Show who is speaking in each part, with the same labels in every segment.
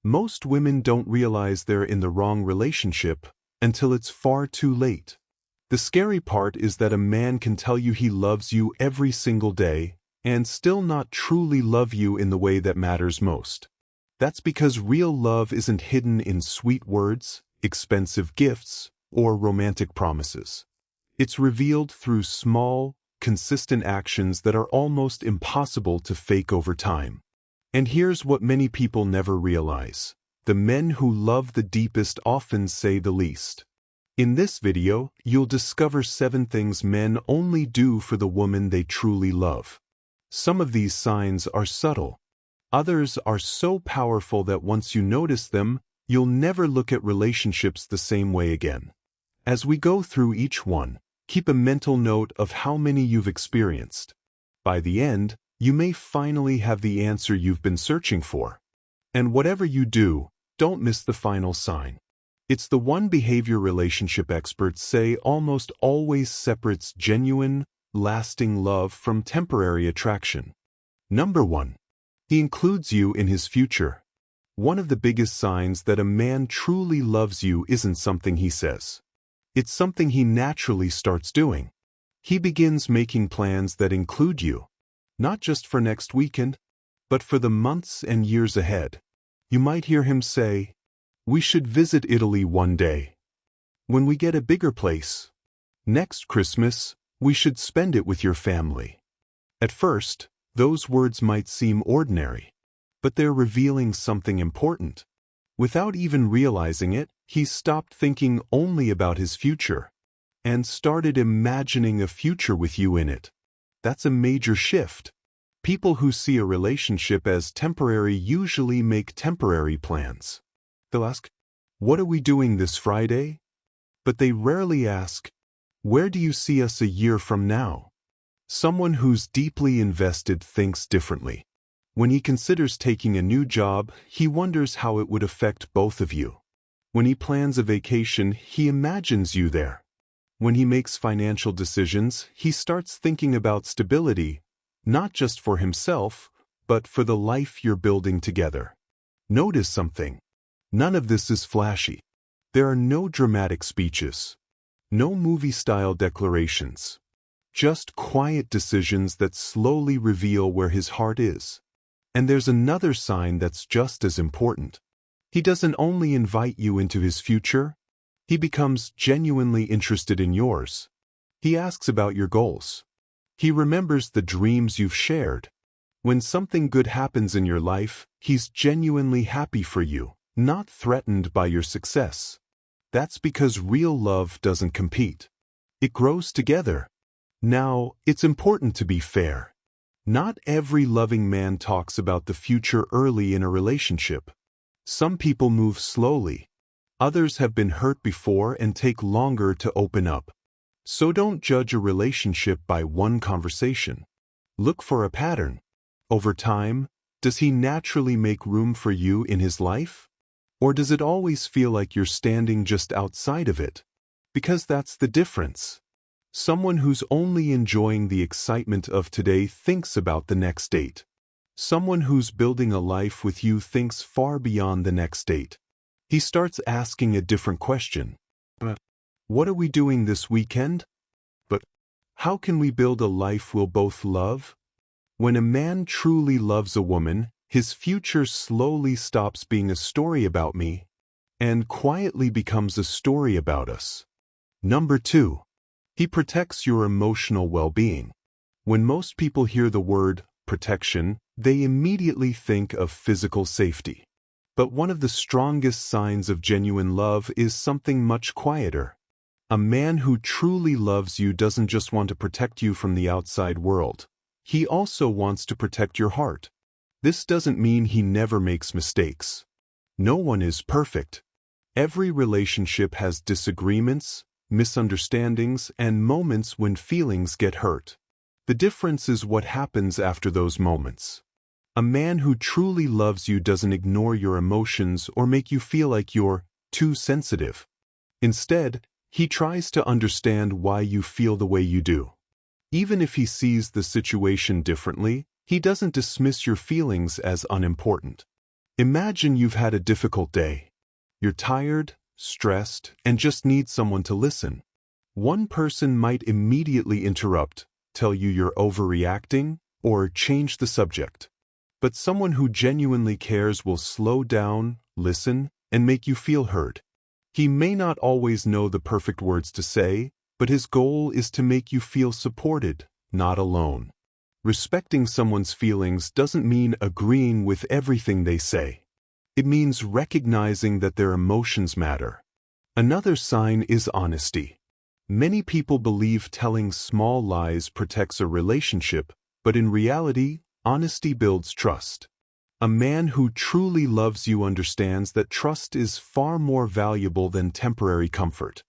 Speaker 1: Most women don't realize they're in the wrong relationship until it's far too late. The scary part is that a man can tell you he loves you every single day and still not truly love you in the way that matters most. That's because real love isn't hidden in sweet words, expensive gifts, or romantic promises. It's revealed through small, consistent actions that are almost impossible to fake over time. And here's what many people never realize. The men who love the deepest often say the least. In this video, you'll discover 7 things men only do for the woman they truly love. Some of these signs are subtle. Others are so powerful that once you notice them, you'll never look at relationships the same way again. As we go through each one, keep a mental note of how many you've experienced. By the end, you may finally have the answer you've been searching for. And whatever you do, don't miss the final sign. It's the one behavior relationship experts say almost always separates genuine, lasting love from temporary attraction. Number 1. He includes you in his future. One of the biggest signs that a man truly loves you isn't something he says. It's something he naturally starts doing. He begins making plans that include you. Not just for next weekend, but for the months and years ahead. You might hear him say, "We should visit Italy one day. When we get a bigger place. Next Christmas, we should spend it with your family." At first, those words might seem ordinary, but they're revealing something important. Without even realizing it, he's stopped thinking only about his future and started imagining a future with you in it. That's a major shift. People who see a relationship as temporary usually make temporary plans. They'll ask, "What are we doing this Friday?" But they rarely ask, "Where do you see us a year from now?" Someone who's deeply invested thinks differently. When he considers taking a new job, he wonders how it would affect both of you. When he plans a vacation, he imagines you there. When he makes financial decisions, he starts thinking about stability, not just for himself, but for the life you're building together. Notice something. None of this is flashy. There are no dramatic speeches. No movie-style declarations. Just quiet decisions that slowly reveal where his heart is. And there's another sign that's just as important. He doesn't only invite you into his future, he becomes genuinely interested in yours. He asks about your goals. He remembers the dreams you've shared. When something good happens in your life, he's genuinely happy for you, not threatened by your success. That's because real love doesn't compete. It grows together. Now, it's important to be fair. Not every loving man talks about the future early in a relationship. Some people move slowly. Others have been hurt before and take longer to open up. So don't judge a relationship by one conversation. Look for a pattern. Over time, does he naturally make room for you in his life? Or does it always feel like you're standing just outside of it? Because that's the difference. Someone who's only enjoying the excitement of today thinks about the next date. Someone who's building a life with you thinks far beyond the next date. He starts asking a different question. What are we doing this weekend? But how can we build a life we'll both love? When a man truly loves a woman, his future slowly stops being a story about me and quietly becomes a story about us. Number 2. He protects your emotional well-being. When most people hear the word protection, they immediately think of physical safety. But one of the strongest signs of genuine love is something much quieter. A man who truly loves you doesn't just want to protect you from the outside world. He also wants to protect your heart. This doesn't mean he never makes mistakes. No one is perfect. Every relationship has disagreements, misunderstandings, and moments when feelings get hurt. The difference is what happens after those moments. A man who truly loves you doesn't ignore your emotions or make you feel like you're too sensitive. Instead, he tries to understand why you feel the way you do. Even if he sees the situation differently, he doesn't dismiss your feelings as unimportant. Imagine you've had a difficult day. You're tired, stressed, and just need someone to listen. One person might immediately interrupt, tell you you're overreacting, or change the subject. But someone who genuinely cares will slow down, listen, and make you feel heard. He may not always know the perfect words to say, but his goal is to make you feel supported, not alone. Respecting someone's feelings doesn't mean agreeing with everything they say. It means recognizing that their emotions matter. Another sign is honesty. Many people believe telling small lies protects a relationship, but in reality, honesty builds trust. A man who truly loves you understands that trust is far more valuable than temporary comfort.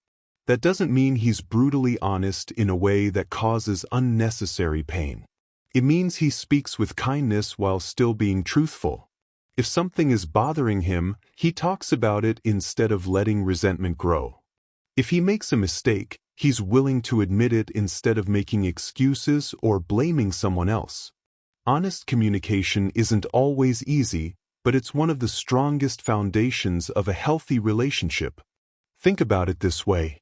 Speaker 1: That doesn't mean he's brutally honest in a way that causes unnecessary pain. It means he speaks with kindness while still being truthful. If something is bothering him, he talks about it instead of letting resentment grow. If he makes a mistake, he's willing to admit it instead of making excuses or blaming someone else. Honest communication isn't always easy, but it's one of the strongest foundations of a healthy relationship. Think about it this way.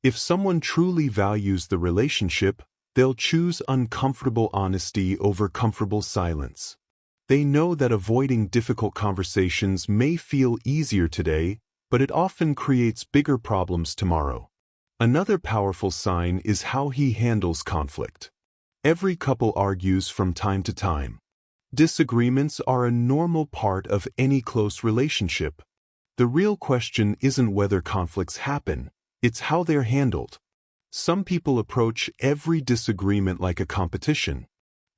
Speaker 1: If someone truly values the relationship, they'll choose uncomfortable honesty over comfortable silence. They know that avoiding difficult conversations may feel easier today, but it often creates bigger problems tomorrow. Another powerful sign is how he handles conflict. Every couple argues from time to time. Disagreements are a normal part of any close relationship. The real question isn't whether conflicts happen, it's how they're handled. Some people approach every disagreement like a competition.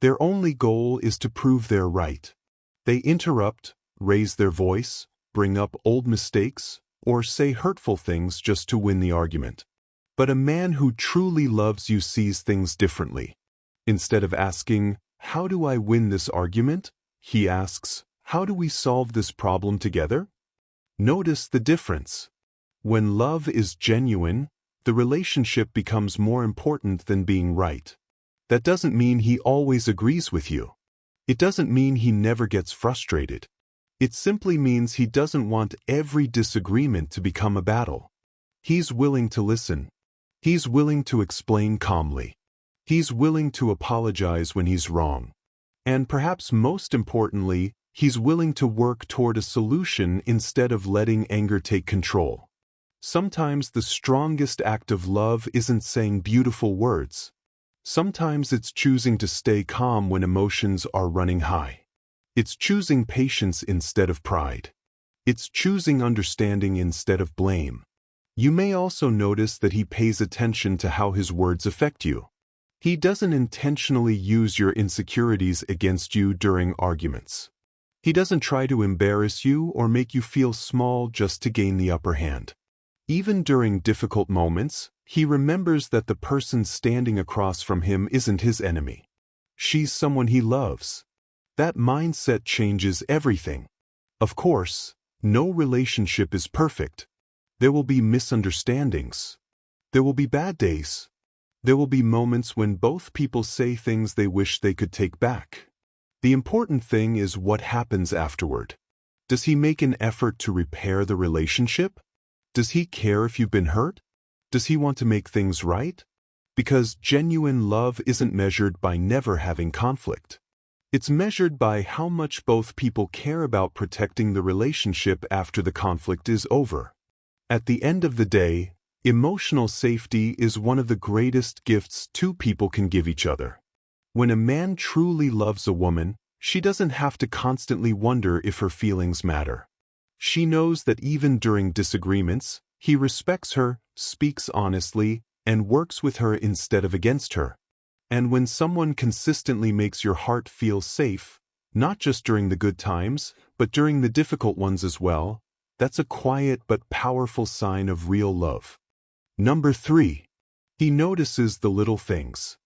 Speaker 1: Their only goal is to prove they're right. They interrupt, raise their voice, bring up old mistakes, or say hurtful things just to win the argument. But a man who truly loves you sees things differently. Instead of asking, "How do I win this argument?" he asks, "How do we solve this problem together?" Notice the difference. When love is genuine, the relationship becomes more important than being right. That doesn't mean he always agrees with you. It doesn't mean he never gets frustrated. It simply means he doesn't want every disagreement to become a battle. He's willing to listen. He's willing to explain calmly. He's willing to apologize when he's wrong. And perhaps most importantly, he's willing to work toward a solution instead of letting anger take control. Sometimes the strongest act of love isn't saying beautiful words. Sometimes it's choosing to stay calm when emotions are running high. It's choosing patience instead of pride. It's choosing understanding instead of blame. You may also notice that he pays attention to how his words affect you. He doesn't intentionally use your insecurities against you during arguments. He doesn't try to embarrass you or make you feel small just to gain the upper hand. Even during difficult moments, he remembers that the person standing across from him isn't his enemy. She's someone he loves. That mindset changes everything. Of course, no relationship is perfect. There will be misunderstandings. There will be bad days. There will be moments when both people say things they wish they could take back. The important thing is what happens afterward. Does he make an effort to repair the relationship? Does he care if you've been hurt? Does he want to make things right? Because genuine love isn't measured by never having conflict. It's measured by how much both people care about protecting the relationship after the conflict is over. At the end of the day, emotional safety is one of the greatest gifts two people can give each other. When a man truly loves a woman, she doesn't have to constantly wonder if her feelings matter. She knows that even during disagreements, he respects her, speaks honestly, and works with her instead of against her. And when someone consistently makes your heart feel safe, not just during the good times, but during the difficult ones as well, that's a quiet but powerful sign of real love. Number 3. He notices the little things.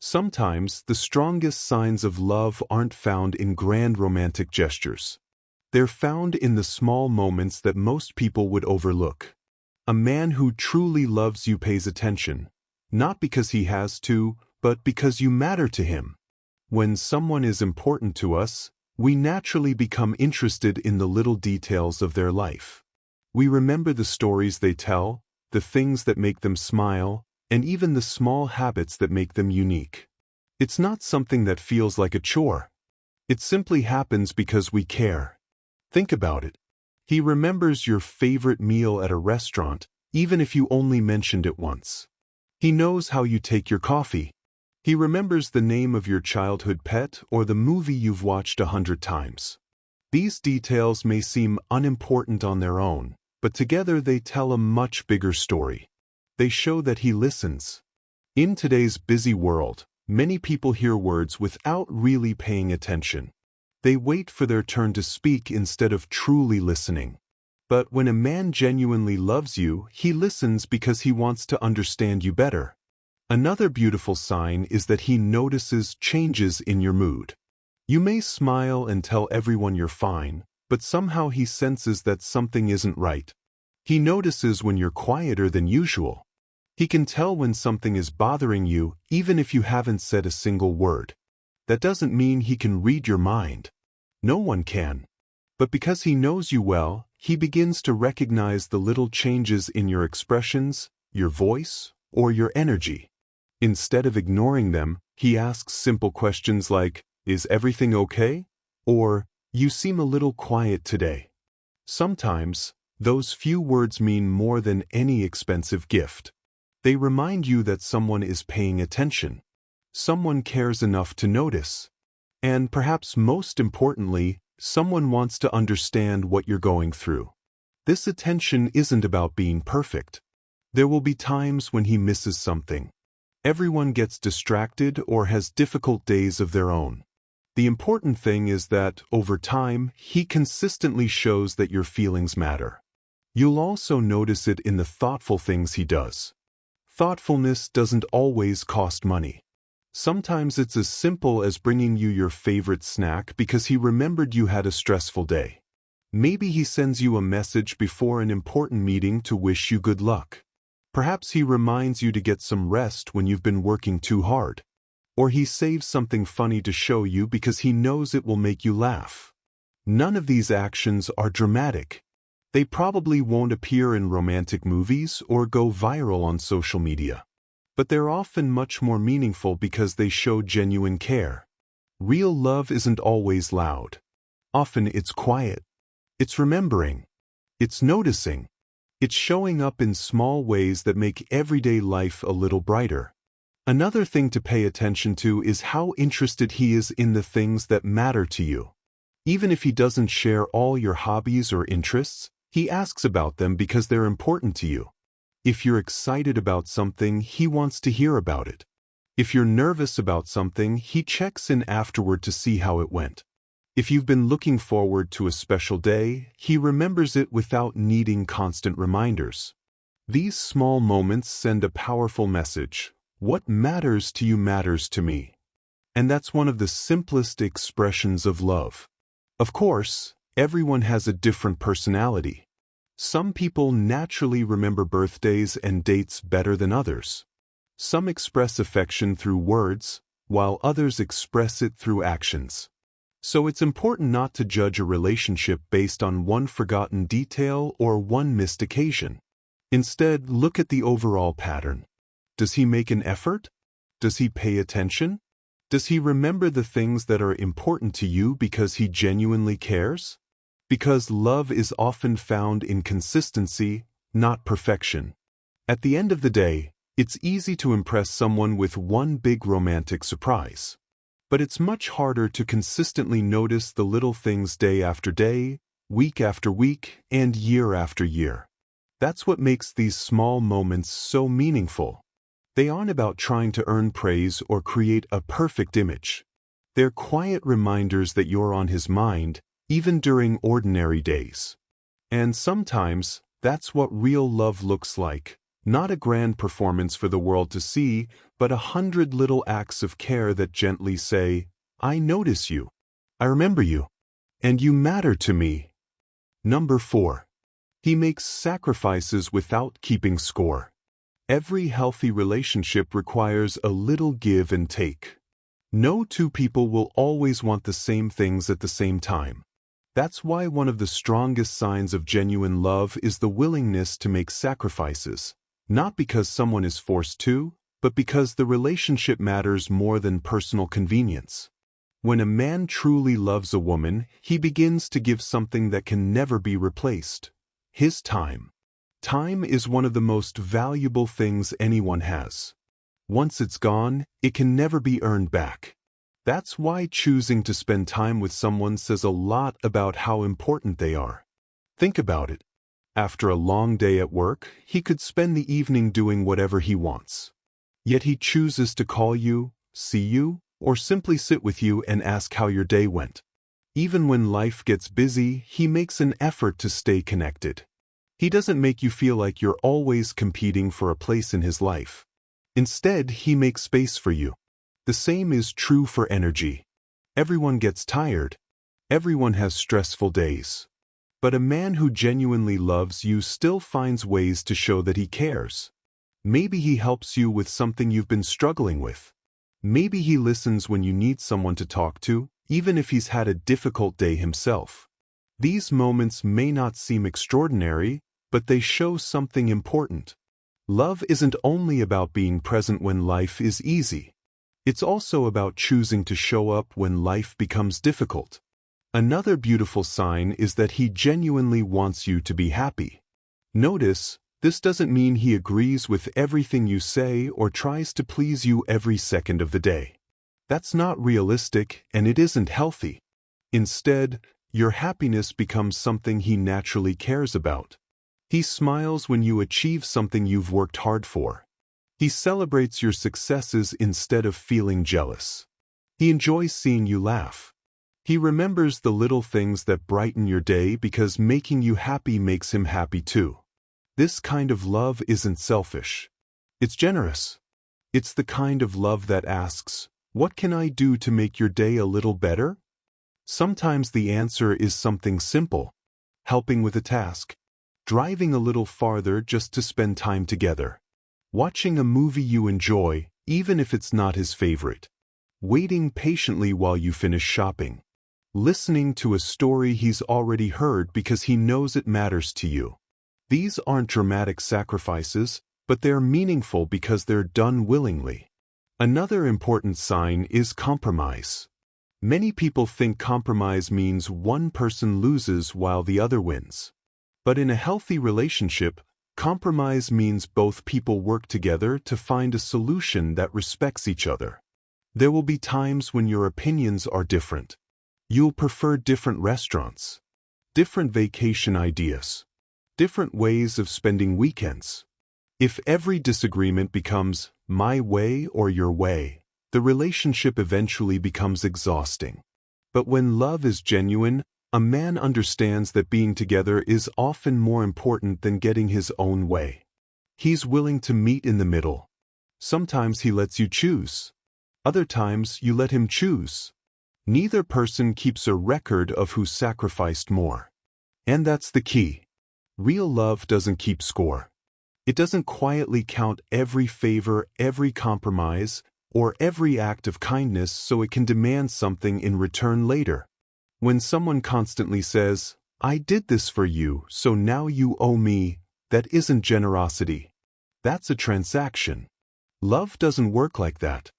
Speaker 1: Sometimes the strongest signs of love aren't found in grand romantic gestures. They're found in the small moments that most people would overlook. A man who truly loves you pays attention, not because he has to, but because you matter to him. When someone is important to us, We naturally become interested in the little details of their life. We remember the stories they tell, the things that make them smile, and even the small habits that make them unique. It's not something that feels like a chore. It simply happens because we care. Think about it. He remembers your favorite meal at a restaurant, even if you only mentioned it once. He knows how you take your coffee. He remembers the name of your childhood pet or the movie you've watched 100 times. These details may seem unimportant on their own, but together they tell a much bigger story. They show that he listens. In today's busy world, many people hear words without really paying attention. They wait for their turn to speak instead of truly listening. But when a man genuinely loves you, he listens because he wants to understand you better. Another beautiful sign is that he notices changes in your mood. You may smile and tell everyone you're fine, but somehow he senses that something isn't right. He notices when you're quieter than usual. He can tell when something is bothering you, even if you haven't said a single word. That doesn't mean he can read your mind. No one can. But because he knows you well, he begins to recognize the little changes in your expressions, your voice, or your energy. Instead of ignoring them, he asks simple questions like, "Is everything okay?" Or, "You seem a little quiet today." Sometimes, those few words mean more than any expensive gift. They remind you that someone is paying attention. Someone cares enough to notice. And perhaps most importantly, someone wants to understand what you're going through. This attention isn't about being perfect. There will be times when he misses something. Everyone gets distracted or has difficult days of their own. The important thing is that, over time, he consistently shows that your feelings matter. You'll also notice it in the thoughtful things he does. Thoughtfulness doesn't always cost money. Sometimes it's as simple as bringing you your favorite snack because he remembered you had a stressful day. Maybe he sends you a message before an important meeting to wish you good luck. Perhaps he reminds you to get some rest when you've been working too hard. Or he saves something funny to show you because he knows it will make you laugh. None of these actions are dramatic. They probably won't appear in romantic movies or go viral on social media. But they're often much more meaningful because they show genuine care. Real love isn't always loud. Often it's quiet. It's remembering. It's noticing. It's showing up in small ways that make everyday life a little brighter. Another thing to pay attention to is how interested he is in the things that matter to you. Even if he doesn't share all your hobbies or interests, he asks about them because they're important to you. If you're excited about something, he wants to hear about it. If you're nervous about something, he checks in afterward to see how it went. If you've been looking forward to a special day, he remembers it without needing constant reminders. These small moments send a powerful message. What matters to you matters to me. And that's one of the simplest expressions of love. Of course, everyone has a different personality. Some people naturally remember birthdays and dates better than others. Some express affection through words, while others express it through actions. So it's important not to judge a relationship based on one forgotten detail or one missed occasion. Instead, look at the overall pattern. Does he make an effort? Does he pay attention? Does he remember the things that are important to you because he genuinely cares? Because love is often found in consistency, not perfection. At the end of the day, it's easy to impress someone with one big romantic surprise. But it's much harder to consistently notice the little things day after day, week after week, and year after year. That's what makes these small moments so meaningful. They aren't about trying to earn praise or create a perfect image. They're quiet reminders that you're on his mind, even during ordinary days. And sometimes, that's what real love looks like. Not a grand performance for the world to see, but 100 little acts of care that gently say, "I notice you. I remember you. And you matter to me." Number 4. He makes sacrifices without keeping score. Every healthy relationship requires a little give and take. No two people will always want the same things at the same time. That's why one of the strongest signs of genuine love is the willingness to make sacrifices, not because someone is forced to, but because the relationship matters more than personal convenience. When a man truly loves a woman, he begins to give something that can never be replaced: his time. Time is one of the most valuable things anyone has. Once it's gone, it can never be earned back. That's why choosing to spend time with someone says a lot about how important they are. Think about it. After a long day at work, he could spend the evening doing whatever he wants. Yet he chooses to call you, see you, or simply sit with you and ask how your day went. Even when life gets busy, he makes an effort to stay connected. He doesn't make you feel like you're always competing for a place in his life. Instead, he makes space for you. The same is true for energy. Everyone gets tired. Everyone has stressful days. But a man who genuinely loves you still finds ways to show that he cares. Maybe he helps you with something you've been struggling with. Maybe he listens when you need someone to talk to, even if he's had a difficult day himself. These moments may not seem extraordinary, but they show something important. Love isn't only about being present when life is easy. It's also about choosing to show up when life becomes difficult. Another beautiful sign is that he genuinely wants you to be happy. Notice, this doesn't mean he agrees with everything you say or tries to please you every second of the day. That's not realistic, and it isn't healthy. Instead, your happiness becomes something he naturally cares about. He smiles when you achieve something you've worked hard for. He celebrates your successes instead of feeling jealous. He enjoys seeing you laugh. He remembers the little things that brighten your day because making you happy makes him happy too. This kind of love isn't selfish. It's generous. It's the kind of love that asks, "What can I do to make your day a little better?" Sometimes the answer is something simple: helping with a task, driving a little farther just to spend time together, watching a movie you enjoy, even if it's not his favorite, waiting patiently while you finish shopping, listening to a story he's already heard because he knows it matters to you. These aren't dramatic sacrifices, but they're meaningful because they're done willingly. Another important sign is compromise. Many people think compromise means one person loses while the other wins. But in a healthy relationship, compromise means both people work together to find a solution that respects each other. There will be times when your opinions are different. You'll prefer different restaurants, different vacation ideas, different ways of spending weekends. If every disagreement becomes my way or your way, the relationship eventually becomes exhausting. But when love is genuine, a man understands that being together is often more important than getting his own way. He's willing to meet in the middle. Sometimes he lets you choose. Other times you let him choose. Neither person keeps a record of who sacrificed more. And that's the key. Real love doesn't keep score. It doesn't quietly count every favor, every compromise, or every act of kindness so it can demand something in return later. When someone constantly says, "I did this for you, so now you owe me," that isn't generosity. That's a transaction. Love doesn't work like that.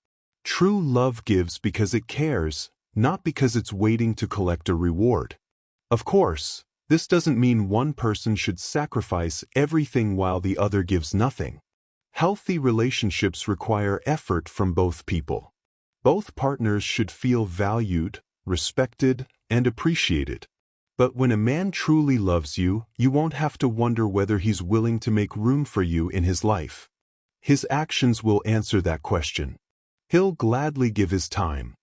Speaker 1: True love gives because it cares, not because it's waiting to collect a reward. Of course, this doesn't mean one person should sacrifice everything while the other gives nothing. Healthy relationships require effort from both people. Both partners should feel valued, respected, and appreciated. But when a man truly loves you, you won't have to wonder whether he's willing to make room for you in his life. His actions will answer that question. He'll gladly give his time.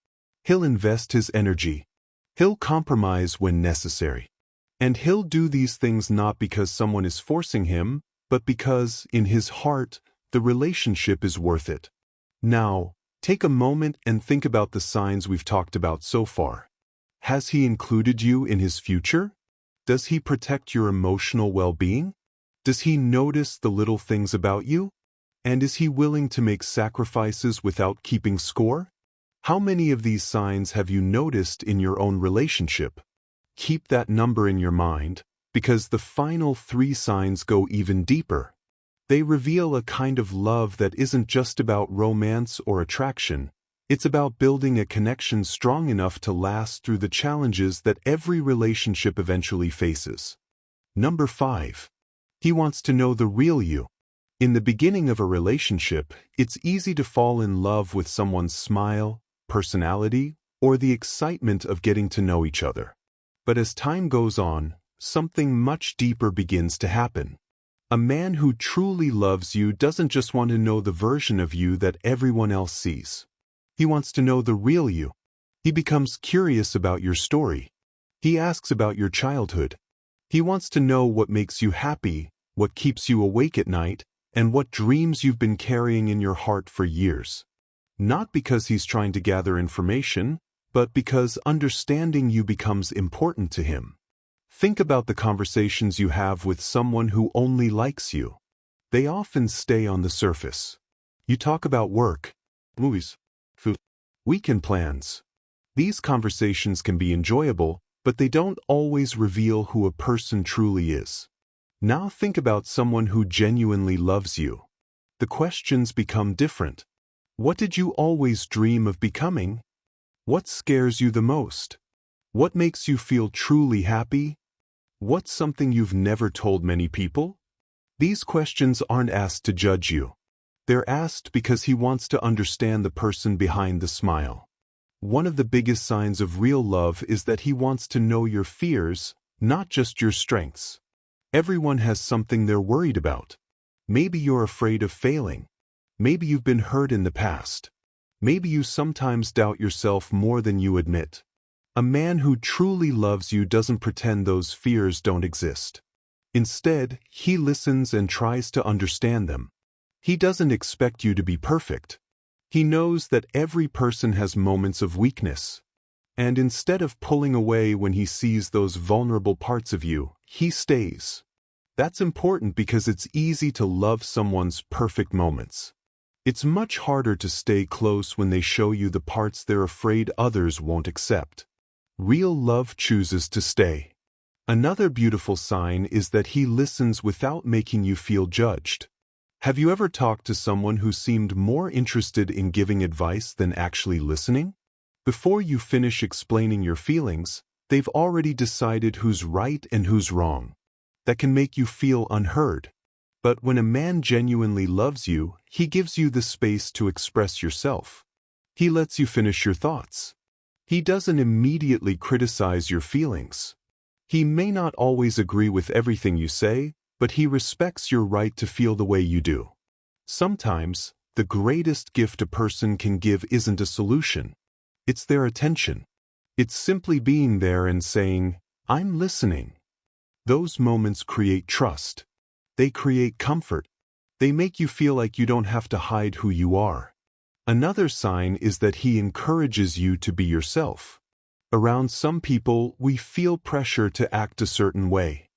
Speaker 1: He'll invest his energy. He'll compromise when necessary. And he'll do these things not because someone is forcing him, but because, in his heart, the relationship is worth it. Now, take a moment and think about the signs we've talked about so far. Has he included you in his future? Does he protect your emotional well-being? Does he notice the little things about you? And is he willing to make sacrifices without keeping score? How many of these signs have you noticed in your own relationship? Keep that number in your mind, because the final 3 signs go even deeper. They reveal a kind of love that isn't just about romance or attraction. It's about building a connection strong enough to last through the challenges that every relationship eventually faces. Number 5. He wants to know the real you. In the beginning of a relationship, it's easy to fall in love with someone's smile, personality, or the excitement of getting to know each other. But as time goes on, something much deeper begins to happen. A man who truly loves you doesn't just want to know the version of you that everyone else sees. He wants to know the real you. He becomes curious about your story. He asks about your childhood. He wants to know what makes you happy, what keeps you awake at night, and what dreams you've been carrying in your heart for years. Not because he's trying to gather information, but because understanding you becomes important to him. Think about the conversations you have with someone who only likes you. They often stay on the surface. You talk about work, movies, food, weekend plans. These conversations can be enjoyable, but they don't always reveal who a person truly is. Now think about someone who genuinely loves you. The questions become different. What did you always dream of becoming? What scares you the most? What makes you feel truly happy? What's something you've never told many people? These questions aren't asked to judge you. They're asked because he wants to understand the person behind the smile. One of the biggest signs of real love is that he wants to know your fears, not just your strengths. Everyone has something they're worried about. Maybe you're afraid of failing. Maybe you've been hurt in the past. Maybe you sometimes doubt yourself more than you admit. A man who truly loves you doesn't pretend those fears don't exist. Instead, he listens and tries to understand them. He doesn't expect you to be perfect. He knows that every person has moments of weakness. And instead of pulling away when he sees those vulnerable parts of you, he stays. That's important because it's easy to love someone's perfect moments. It's much harder to stay close when they show you the parts they're afraid others won't accept. Real love chooses to stay. Another beautiful sign is that he listens without making you feel judged. Have you ever talked to someone who seemed more interested in giving advice than actually listening? Before you finish explaining your feelings, they've already decided who's right and who's wrong. That can make you feel unheard. But when a man genuinely loves you, he gives you the space to express yourself. He lets you finish your thoughts. He doesn't immediately criticize your feelings. He may not always agree with everything you say, but he respects your right to feel the way you do. Sometimes, the greatest gift a person can give isn't a solution. It's their attention. It's simply being there and saying, "I'm listening." Those moments create trust. They create comfort. They make you feel like you don't have to hide who you are. Another sign is that he encourages you to be yourself. Around some people, we feel pressure to act a certain way.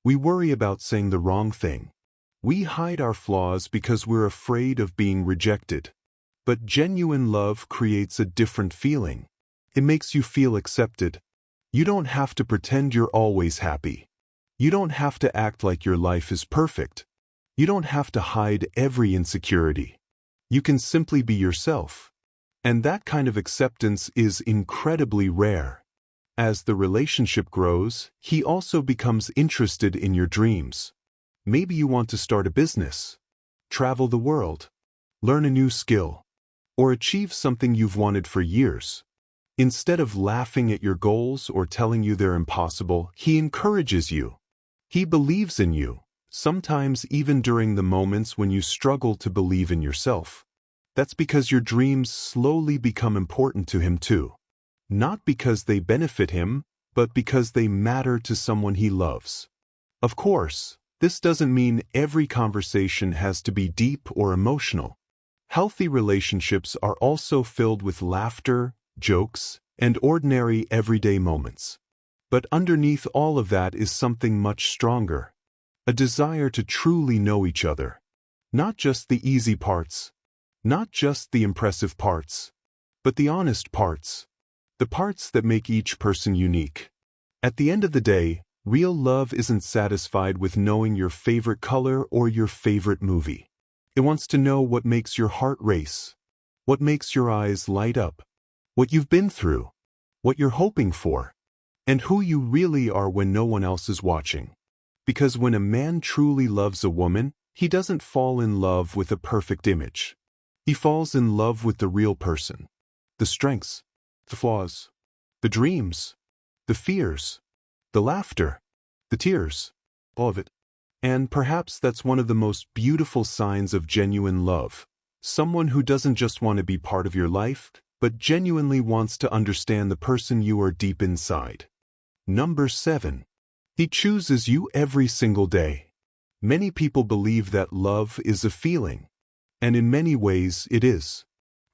Speaker 1: We worry about saying the wrong thing. We hide our flaws because we're afraid of being rejected. But genuine love creates a different feeling. It makes you feel accepted. You don't have to pretend you're always happy. You don't have to act like your life is perfect. You don't have to hide every insecurity. You can simply be yourself. And that kind of acceptance is incredibly rare. As the relationship grows, he also becomes interested in your dreams. Maybe you want to start a business, travel the world, learn a new skill, or achieve something you've wanted for years. Instead of laughing at your goals or telling you they're impossible, he encourages you. He believes in you, sometimes even during the moments when you struggle to believe in yourself. That's because your dreams slowly become important to him too. Not because they benefit him, but because they matter to someone he loves. Of course, this doesn't mean every conversation has to be deep or emotional. Healthy relationships are also filled with laughter, jokes, and ordinary everyday moments. But underneath all of that is something much stronger. A desire to truly know each other. Not just the easy parts. Not just the impressive parts. but the honest parts. The parts that make each person unique. At the end of the day, real love isn't satisfied with knowing your favorite color or your favorite movie. It wants to know what makes your heart race, what makes your eyes light up, what you've been through, what you're hoping for, and who you really are when no one else is watching. Because when a man truly loves a woman, he doesn't fall in love with a perfect image. He falls in love with the real person. The strengths, the flaws, the dreams, the fears, the laughter, the tears, all of it. And perhaps that's one of the most beautiful signs of genuine love. Someone who doesn't just want to be part of your life, but genuinely wants to understand the person you are deep inside. Number 7. He chooses you every single day. Many people believe that love is a feeling, and in many ways it is.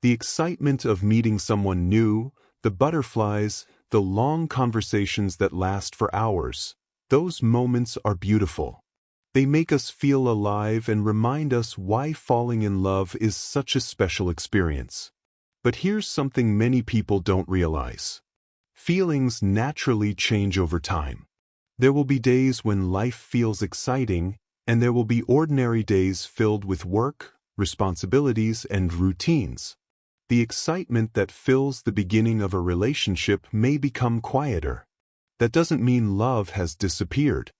Speaker 1: The excitement of meeting someone new, the butterflies, the long conversations that last for hours, those moments are beautiful. They make us feel alive and remind us why falling in love is such a special experience. But here's something many people don't realize. Feelings naturally change over time. There will be days when life feels exciting, and there will be ordinary days filled with work, responsibilities, and routines. The excitement that fills the beginning of a relationship may become quieter. That doesn't mean love has disappeared.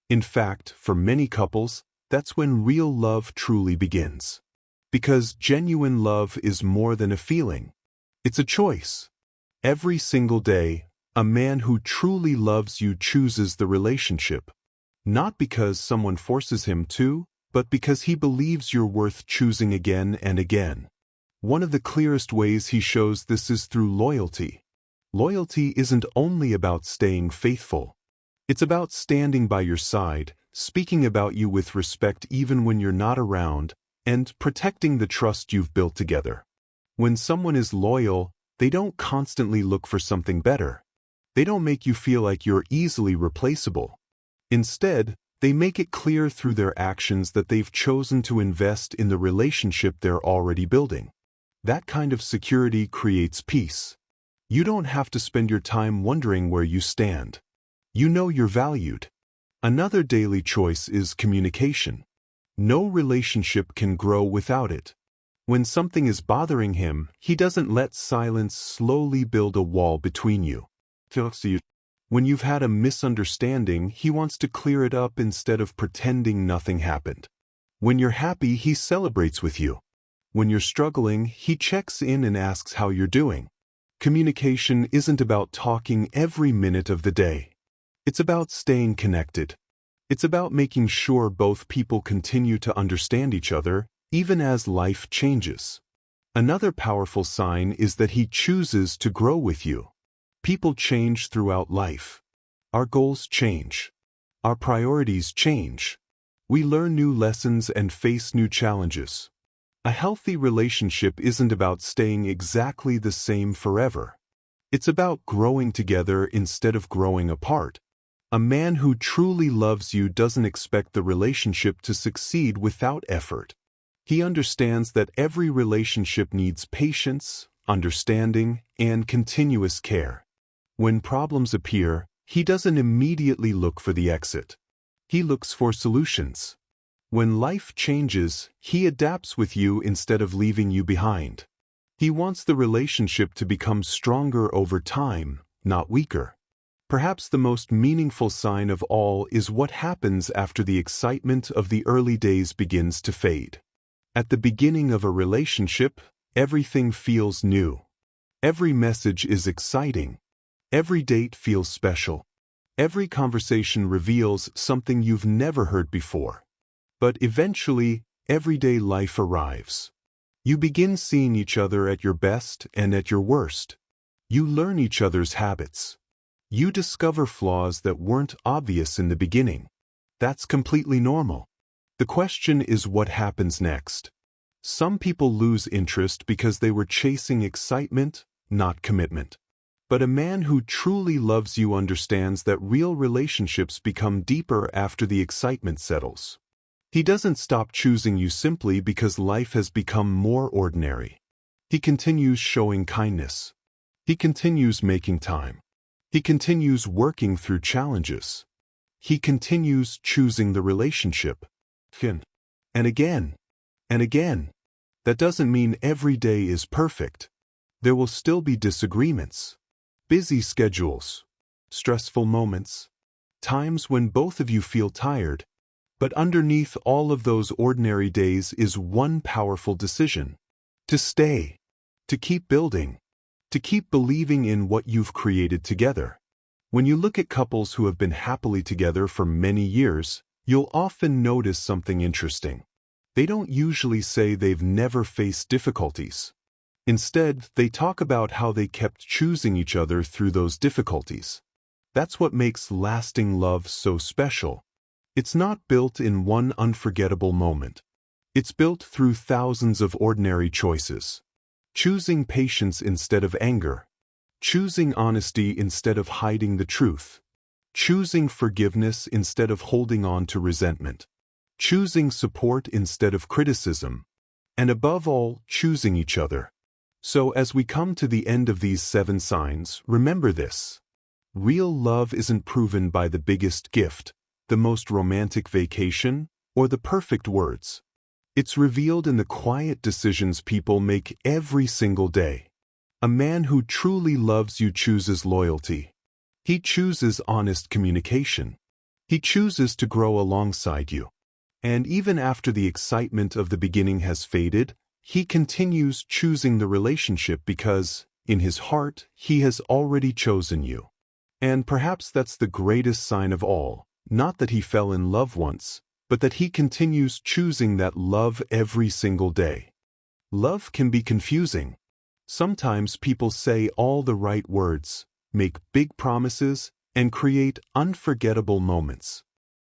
Speaker 1: In fact, for many couples, that's when real love truly begins. Because genuine love is more than a feeling. It's a choice. Every single day, a man who truly loves you chooses the relationship. Not because someone forces him to, but because he believes you're worth choosing again and again. One of the clearest ways he shows this is through loyalty. Loyalty isn't only about staying faithful. It's about standing by your side, speaking about you with respect even when you're not around, and protecting the trust you've built together. When someone is loyal, they don't constantly look for something better. They don't make you feel like you're easily replaceable. Instead, they make it clear through their actions that they've chosen to invest in the relationship they're already building. That kind of security creates peace. You don't have to spend your time wondering where you stand. You know you're valued. Another daily choice is communication. No relationship can grow without it. When something is bothering him, he doesn't let silence slowly build a wall between you. When you've had a misunderstanding, he wants to clear it up instead of pretending nothing happened. When you're happy, he celebrates with you. When you're struggling, he checks in and asks how you're doing. Communication isn't about talking every minute of the day. It's about staying connected. It's about making sure both people continue to understand each other, even as life changes. Another powerful sign is that he chooses to grow with you. People change throughout life. Our goals change. Our priorities change. We learn new lessons and face new challenges. A healthy relationship isn't about staying exactly the same forever. It's about growing together instead of growing apart. A man who truly loves you doesn't expect the relationship to succeed without effort. He understands that every relationship needs patience, understanding, and continuous care. When problems appear, he doesn't immediately look for the exit. He looks for solutions. When life changes, he adapts with you instead of leaving you behind. He wants the relationship to become stronger over time, not weaker. Perhaps the most meaningful sign of all is what happens after the excitement of the early days begins to fade. At the beginning of a relationship, everything feels new. Every message is exciting. Every date feels special. Every conversation reveals something you've never heard before. But eventually, everyday life arrives. You begin seeing each other at your best and at your worst. You learn each other's habits. You discover flaws that weren't obvious in the beginning. That's completely normal. The question is what happens next. Some people lose interest because they were chasing excitement, not commitment. But a man who truly loves you understands that real relationships become deeper after the excitement settles. He doesn't stop choosing you simply because life has become more ordinary. He continues showing kindness. He continues making time. He continues working through challenges. He continues choosing the relationship. And again. And again. That doesn't mean every day is perfect. There will still be disagreements, busy schedules, stressful moments, times when both of you feel tired. But underneath all of those ordinary days is one powerful decision: to stay, to keep building, to keep believing in what you've created together. When you look at couples who have been happily together for many years, you'll often notice something interesting. They don't usually say they've never faced difficulties. Instead, they talk about how they kept choosing each other through those difficulties. That's what makes lasting love so special. It's not built in one unforgettable moment. It's built through thousands of ordinary choices. Choosing patience instead of anger. Choosing honesty instead of hiding the truth. Choosing forgiveness instead of holding on to resentment. Choosing support instead of criticism. And above all, choosing each other. So as we come to the end of these 7 signs, remember this. Real love isn't proven by the biggest gift, the most romantic vacation, or the perfect words. It's revealed in the quiet decisions people make every single day. A man who truly loves you chooses loyalty. He chooses honest communication. He chooses to grow alongside you. And even after the excitement of the beginning has faded, he continues choosing the relationship because, in his heart, he has already chosen you. And perhaps that's the greatest sign of all, not that he fell in love once, but that he continues choosing that love every single day. Love can be confusing. Sometimes people say all the right words, make big promises, and create unforgettable moments.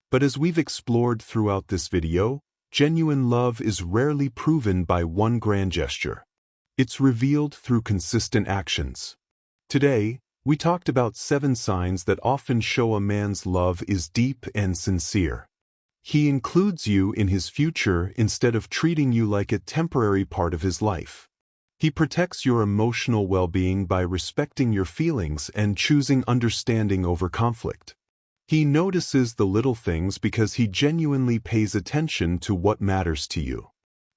Speaker 1: But as we've explored throughout this video, genuine love is rarely proven by one grand gesture. It's revealed through consistent actions. Today, we talked about 7 signs that often show a man's love is deep and sincere. He includes you in his future instead of treating you like a temporary part of his life. He protects your emotional well-being by respecting your feelings and choosing understanding over conflict. He notices the little things because he genuinely pays attention to what matters to you.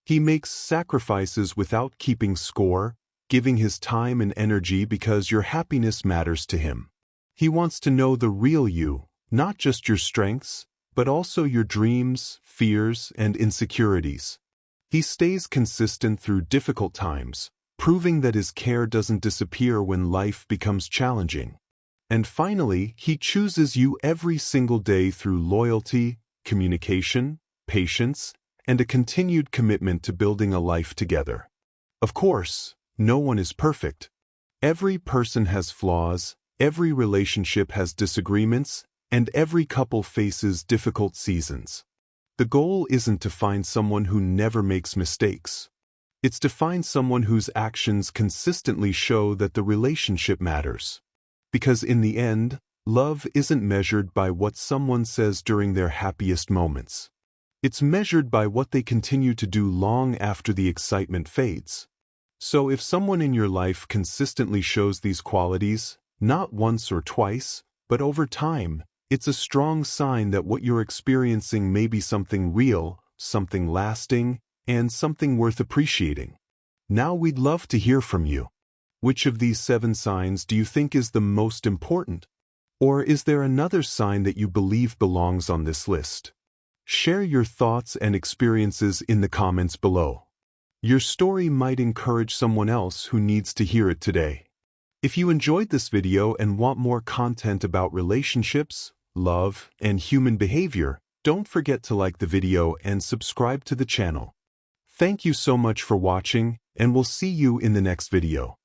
Speaker 1: He makes sacrifices without keeping score, giving his time and energy because your happiness matters to him. He wants to know the real you, not just your strengths, but also your dreams, fears, and insecurities. He stays consistent through difficult times, proving that his care doesn't disappear when life becomes challenging. And finally, he chooses you every single day through loyalty, communication, patience, and a continued commitment to building a life together. Of course, no one is perfect. Every person has flaws, every relationship has disagreements, and every couple faces difficult seasons. The goal isn't to find someone who never makes mistakes. It's to find someone whose actions consistently show that the relationship matters. Because in the end, love isn't measured by what someone says during their happiest moments. It's measured by what they continue to do long after the excitement fades. So if someone in your life consistently shows these qualities, not once or twice, but over time, it's a strong sign that what you're experiencing may be something real, something lasting, and something worth appreciating. Now we'd love to hear from you. Which of these 7 signs do you think is the most important? Or is there another sign that you believe belongs on this list? Share your thoughts and experiences in the comments below. Your story might encourage someone else who needs to hear it today. If you enjoyed this video and want more content about relationships, love, and human behavior, don't forget to like the video and subscribe to the channel. Thank you so much for watching, and we'll see you in the next video.